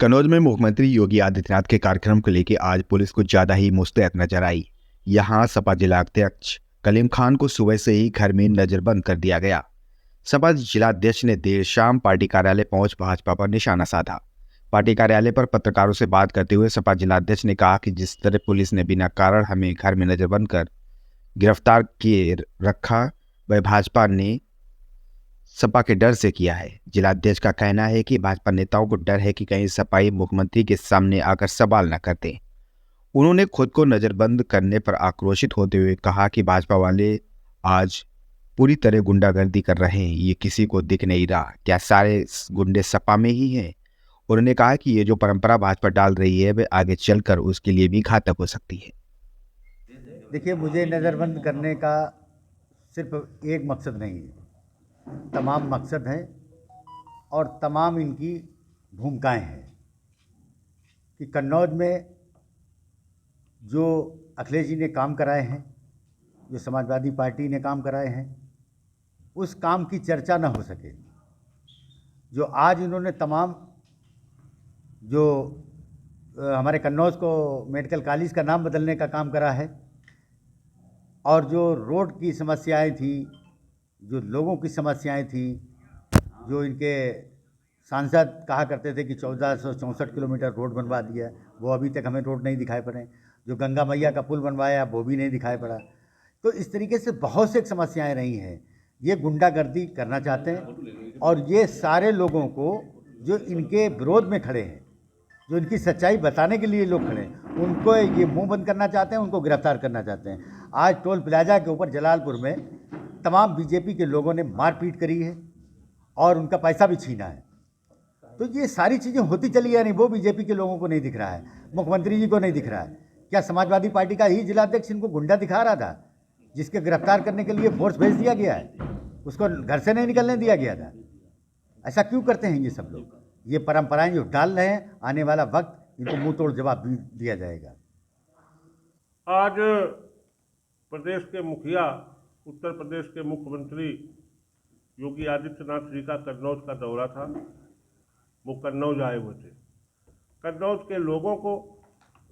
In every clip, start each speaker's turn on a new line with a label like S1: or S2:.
S1: कन्नौज में मुख्यमंत्री योगी आदित्यनाथ के कार्यक्रम को लेकर आज पुलिस कुछ ज्यादा ही मुस्तैद नजर आई। यहां सपा जिलाध्यक्ष कलीम खान को सुबह से ही घर में नजरबंद कर दिया गया। सपा जिलाध्यक्ष ने देर शाम पार्टी कार्यालय पहुंच भाजपा पर निशाना साधा। पार्टी कार्यालय पर पत्रकारों से बात करते हुए सपा जिलाध्यक्ष ने कहा कि जिस तरह पुलिस ने बिना कारण हमें घर में नजरबंद कर गिरफ्तार किए रखा, वह भाजपा ने सपा के डर से किया है। जिलाध्यक्ष का कहना है कि भाजपा नेताओं को डर है कि कहीं सपाई मुख्यमंत्री के सामने आकर सवाल न कर दें। उन्होंने खुद को नजरबंद करने पर आक्रोशित होते हुए कहा कि भाजपा वाले आज पूरी तरह गुंडागर्दी कर रहे हैं, ये किसी को दिख नहीं रहा, क्या सारे गुंडे सपा में ही हैं? उन्होंने कहा कि ये जो परंपरा भाजपा डाल रही है वह आगे चलकर उसके लिए भी घातक हो सकती है।
S2: देखिए, मुझे नज़रबंद करने का सिर्फ एक मकसद नहीं है, तमाम मकसद हैं और तमाम इनकी भूमिकाएं हैं कि कन्नौज में जो अखिलेश जी ने काम कराए हैं, जो समाजवादी पार्टी ने काम कराए हैं, उस काम की चर्चा न हो सके। जो आज इन्होंने तमाम जो हमारे कन्नौज को मेडिकल कॉलेज का नाम बदलने का काम करा है और जो रोड की समस्याएं थी, जो लोगों की समस्याएं थी, जो इनके सांसद कहा करते थे कि 1464 किलोमीटर रोड बनवा दिया, वो अभी तक हमें रोड नहीं दिखाई पड़े। जो गंगा मैया का पुल बनवाया वो भी नहीं दिखाई पड़ा। तो इस तरीके से बहुत सी समस्याएं रही हैं। ये गुंडागर्दी करना चाहते हैं और ये सारे लोगों को जो इनके विरोध में खड़े हैं, जो इनकी सच्चाई बताने के लिए लोग खड़े हैं, उनको ये मुंह बंद करना चाहते हैं, उनको गिरफ्तार करना चाहते हैं। आज टोल प्लाजा के ऊपर जलालपुर में तमाम बीजेपी के लोगों ने मारपीट करी है और उनका पैसा भी छीना है। तो ये सारी चीज़ें होती चली आ रही, वो बीजेपी के लोगों को नहीं दिख रहा है, मुख्यमंत्री जी को नहीं दिख रहा है। क्या समाजवादी पार्टी का ही जिलाध्यक्ष इनको गुंडा दिखा रहा था, जिसके गिरफ्तार करने के लिए फोर्स भेज दिया गया है, उसको घर से नहीं निकलने दिया गया था? ऐसा क्यों करते हैं ये सब लोग? ये परंपराएं जो डाल रहे हैं, आने वाला वक्त इनको मुंह तोड़ जवाब दिया जाएगा।
S3: आज प्रदेश के मुखिया, उत्तर प्रदेश के मुख्यमंत्री योगी आदित्यनाथ जी का कन्नौज का दौरा था। वो कन्नौज आए हुए थे। कन्नौज के लोगों को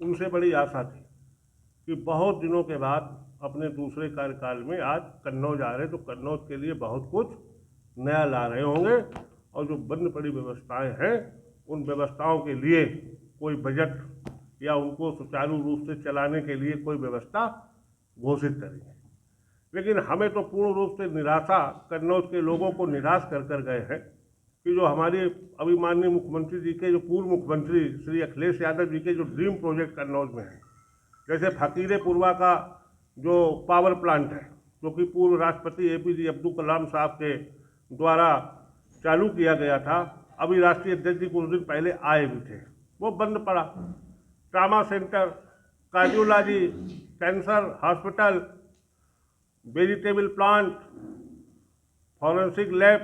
S3: उनसे बड़ी आशा थी कि बहुत दिनों के बाद अपने दूसरे कार्यकाल में आज कन्नौज आ रहे, तो कन्नौज के लिए बहुत कुछ नया ला रहे होंगे और जो बंद पड़ी व्यवस्थाएं हैं उन व्यवस्थाओं के लिए कोई बजट या उनको सुचारू रूप से चलाने के लिए कोई व्यवस्था घोषित करेंगे। लेकिन हमें तो पूर्ण रूप से निराशा, कन्नौज के लोगों को निराश कर कर गए हैं कि जो हमारे अभी माननीय मुख्यमंत्री जी के, जो पूर्व मुख्यमंत्री श्री अखिलेश यादव जी के जो ड्रीम प्रोजेक्ट कन्नौज में है, जैसे फकीरे पुरवा का जो पावर प्लांट है, जो कि पूर्व राष्ट्रपति APJ अब्दुल कलाम साहब के द्वारा चालू किया गया था, अभी राष्ट्रीय अध्यक्ष जी कुछ दिन पहले आए भी थे, वो बंद पड़ा। Trauma centre, cardiology, cancer hospital, vegetable plant, forensic lab,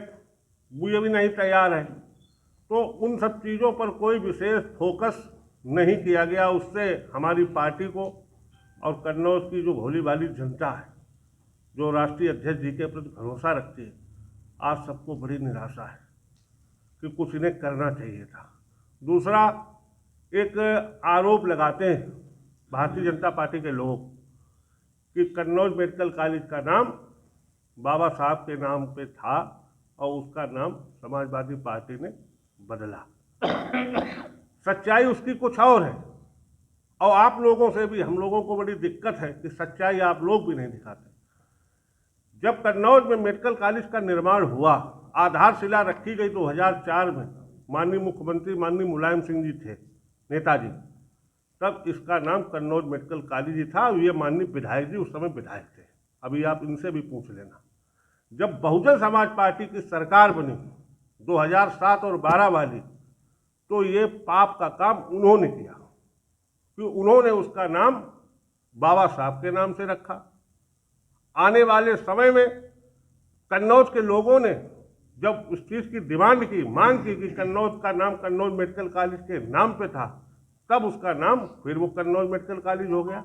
S3: ये भी नहीं तैयार है। तो उन सब चीज़ों पर कोई विशेष फोकस नहीं किया गया। उससे हमारी पार्टी को और कन्नौज की जो भोली भाली जनता है, जो राष्ट्रीय अध्यक्ष जी के प्रति भरोसा रखती है, आज सबको बड़ी निराशा है कि कुछ इन्हें करना चाहिए था। दूसरा, एक आरोप लगाते हैं भारतीय जनता पार्टी के लोग कि कन्नौज मेडिकल कॉलेज का नाम बाबा साहब के नाम पे था और उसका नाम समाजवादी पार्टी ने बदला। सच्चाई उसकी कुछ और है और आप लोगों से भी हम लोगों को बड़ी दिक्कत है कि सच्चाई आप लोग भी नहीं दिखाते। जब कन्नौज में मेडिकल कॉलेज का निर्माण हुआ, आधारशिला रखी गई 2004 में, माननीय मुख्यमंत्री माननीय मुलायम सिंह जी थे, नेताजी, तब इसका नाम कन्नौज मेडिकल कॉलेज ही था। ये माननीय विधायक जी उस समय विधायक थे, अभी आप इनसे भी पूछ लेना। जब बहुजन समाज पार्टी की सरकार बनी 2007 और 12 वाली, तो ये पाप का काम उन्होंने किया कि उन्होंने उसका नाम बाबा साहब के नाम से रखा। आने वाले समय में कन्नौज के लोगों ने जब उस चीज़ की डिमांड की, मांग की कि कन्नौज का नाम कन्नौज मेडिकल कॉलेज के नाम पे था, तब उसका नाम फिर वो कन्नौज मेडिकल कॉलेज हो गया।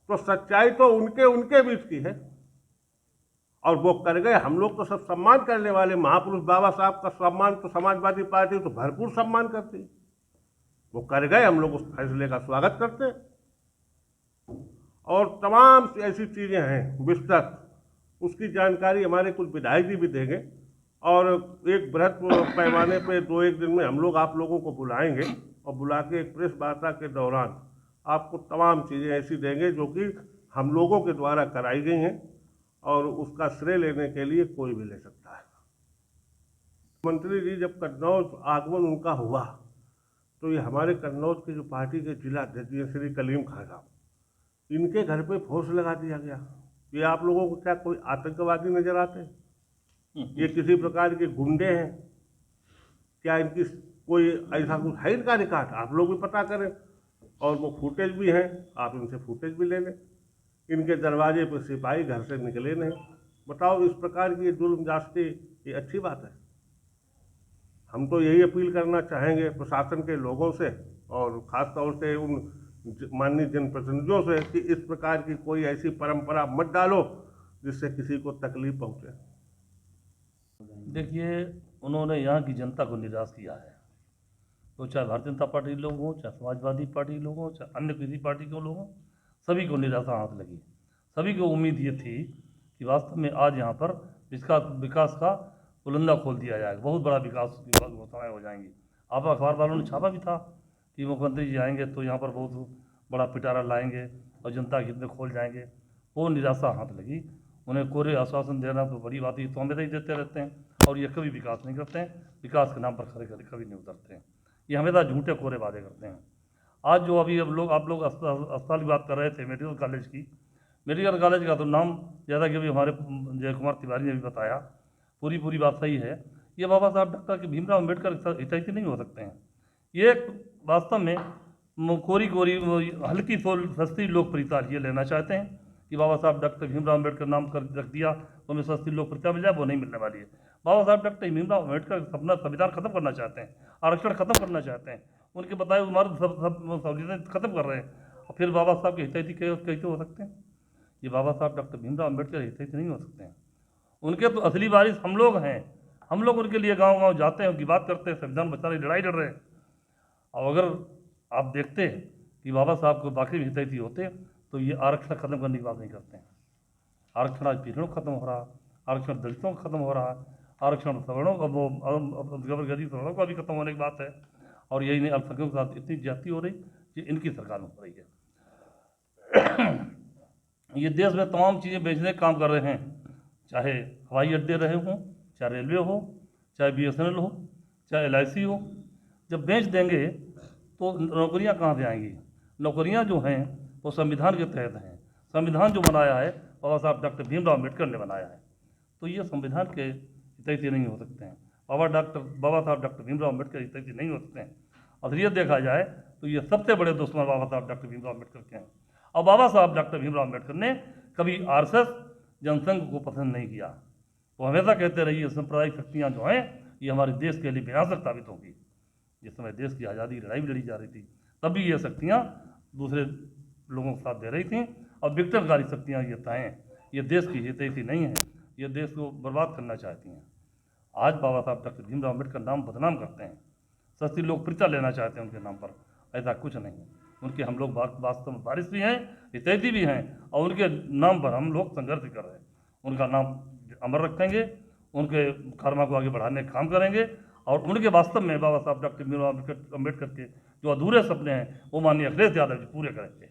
S3: तो सच्चाई तो उनके बीच की है और वो कर गए। हम लोग तो सब सम्मान करने वाले, महापुरुष बाबा साहब का सम्मान तो समाजवादी पार्टी तो भरपूर सम्मान करती है। वो कर गए, हम लोग उस फैसले का स्वागत करते हैं। और तमाम ऐसी चीज़ें हैं विस्तृत, उसकी जानकारी हमारे कुछ विधायक जी भी देंगे और एक बृहद पैमाने पे 2-1 दिन में हम लोग आप लोगों को बुलाएंगे और बुला के एक प्रेस वार्ता के दौरान आपको तमाम चीज़ें ऐसी देंगे जो कि हम लोगों के द्वारा कराई गई हैं और उसका श्रेय लेने के लिए कोई भी ले सकता है। मंत्री जी जब कन्नौज आगमन उनका हुआ तो ये हमारे कन्नौज के जो पार्टी के जिला अध्यक्ष श्री कलीम खान साहब, इनके घर पे फोर्स लगा दिया गया। ये आप लोगों को क्या कोई आतंकवादी नजर आते हैं? ये किसी प्रकार के गुंडे हैं क्या? इनकी कोई ऐसा कुछ है इनका रिकॉर्ड? आप लोग भी पता करें और वो फुटेज भी हैं, आप इनसे फुटेज भी ले लें। इनके दरवाजे पर सिपाही घर से निकले नहीं। बताओ, इस प्रकार की जुल्म जास्ती ये अच्छी बात है? हम तो यही अपील करना चाहेंगे प्रशासन के लोगों से और ख़ास तौर से उन माननीय जनप्रतिनिधियों से कि इस प्रकार की कोई ऐसी परंपरा मत डालो जिससे किसी को तकलीफ पहुँचे।
S4: देखिए, उन्होंने यहाँ की जनता को निराश किया है, तो चाहे भारतीय जनता पार्टी के लोग हों, चाहे समाजवादी पार्टी के लोग हों, चाहे अन्य किसी पार्टी के लोग हों, सभी को निराशा हाथ लगी। सभी को उम्मीद ये थी कि वास्तव में आज यहाँ पर विकास का पुलंदा खोल दिया जाएगा, बहुत बड़ा विकास की घोषणाएँ हो जाएंगी। आप अखबार वालों ने छापा भी था कि मुख्यमंत्री जी आएंगे तो यहाँ पर बहुत बड़ा पिटारा लाएंगे और जनता के हित में खोल जाएंगे। वो निराशा हाथ लगी। उन्हें कोरे आश्वासन देना तो बड़ी बात है, तो हमेशा ही देते रहते हैं और ये कभी विकास नहीं करते हैं, विकास के नाम पर खड़े खड़े कभी नहीं उतरते हैं। ये हमेशा झूठे कोरे वादे करते हैं। आज जो अभी आप लोग अस्पताल की बात कर रहे थे, मेडिकल कॉलेज की, मेडिकल कॉलेज का तो नाम, जैसा कि अभी हमारे जय कुमार तिवारी ने भी बताया, पूरी बात सही है। ये बाबा साहब डॉक्टर के भीमराव अम्बेडकर हितैषी नहीं हो सकते हैं। ये वास्तव में कोरी हल्की सस्ती लोकप्रियता ये लेना चाहते हैं कि बाबा साहब डॉक्टर भीमराव अम्बेडकर नाम कर रख दिया तो हमें सस्ती लोकप्रियता मिल जाए, वो नहीं मिलने वाली है। बाबा साहब डॉक्टर भीमराव अम्बेडकर अपना संविधान खत्म करना चाहते हैं, आरक्षण खत्म करना चाहते हैं, उनके बताए हमारे सब सहूलियतें खत्म कर रहे हैं, और फिर बाबा साहब के हितैषी कैसे हो सकते हैं? ये बाबा साहब डॉक्टर भीमराव अम्बेडकर हितैषी नहीं हो सकते हैं। उनके तो असली वारिस हम लोग हैं। हम लोग उनके लिए गाँव जाते हैं, उनकी बात करते हैं, संविधान बचाने की लड़ाई लड़ रहे हैं। और अगर आप देखते हैं कि बाबा साहब को बाकी हितैषी होते तो ये आरक्षण खत्म करने की बात नहीं करते हैं। आरक्षण आज पिछड़ों को खत्म हो रहा है, आरक्षण दलितों को खत्म हो रहा है, आरक्षण सवर्णों का गरीब सवर्णों का भी खत्म होने की बात है। और यही नहीं, अल्पसंख्यकों के साथ इतनी ज्यादती हो रही कि इनकी सरकार में हो रही है। ये देश में तमाम चीज़ें बेचने का काम कर रहे हैं, चाहे हवाई अड्डे रहे हों, चाहे रेलवे हो, चाहे BSNL हो, चाहे LIC हो। जब बेच देंगे तो नौकरियां कहाँ से आएंगी? नौकरियां जो हैं वो संविधान के तहत हैं। संविधान जो बनाया है बाबा साहब डॉक्टर भीमराव अम्बेडकर ने बनाया है, तो ये संविधान के हितैषी नहीं हो सकते हैं। बाबा साहब डॉक्टर भीमराव अम्बेडकर हितैषी नहीं हो सकते हैं। असलियत देखा जाए तो ये सबसे बड़े दुश्मन बाबा साहब डॉक्टर भीमराव अम्बेडकर के हैं। और बाबा साहब डॉक्टर भीमराव अम्बेडकर ने कभी RSS जनसंघ को पसंद नहीं किया। वो हमेशा कहते रहिए सांप्रदायिक शक्तियाँ जो हैं ये हमारे देश के लिए विनाशक साबित होंगी। जिस समय देश की आज़ादी लड़ाई भी लड़ी जा रही थी, तब भी ये शक्तियाँ दूसरे लोगों को साथ दे रही थीं। और विघटनकारी शक्तियाँ ये ये देश की हितैषी नहीं है, ये देश को बर्बाद करना चाहती हैं। आज बाबा साहब डॉक्टर भीमराव अम्बेडकर नाम बदनाम करते हैं, सस्ती लोकप्रियता लेना चाहते हैं उनके नाम पर। ऐसा कुछ नहीं, उनके हम लोग वास्तव में वारिस भी हैं, हितैषी भी हैं, और उनके नाम पर हम लोग संघर्ष कर रहे हैं। उनका नाम अमर रखेंगे, उनके कर्मा को आगे बढ़ाने का काम करेंगे, और उनके वास्तव में बाबा साहब डॉक्टर भीमराव अम्बेडकर के जो अधूरे सपने हैं वो माननीय अखिलेश यादव जी पूरे करेंगे।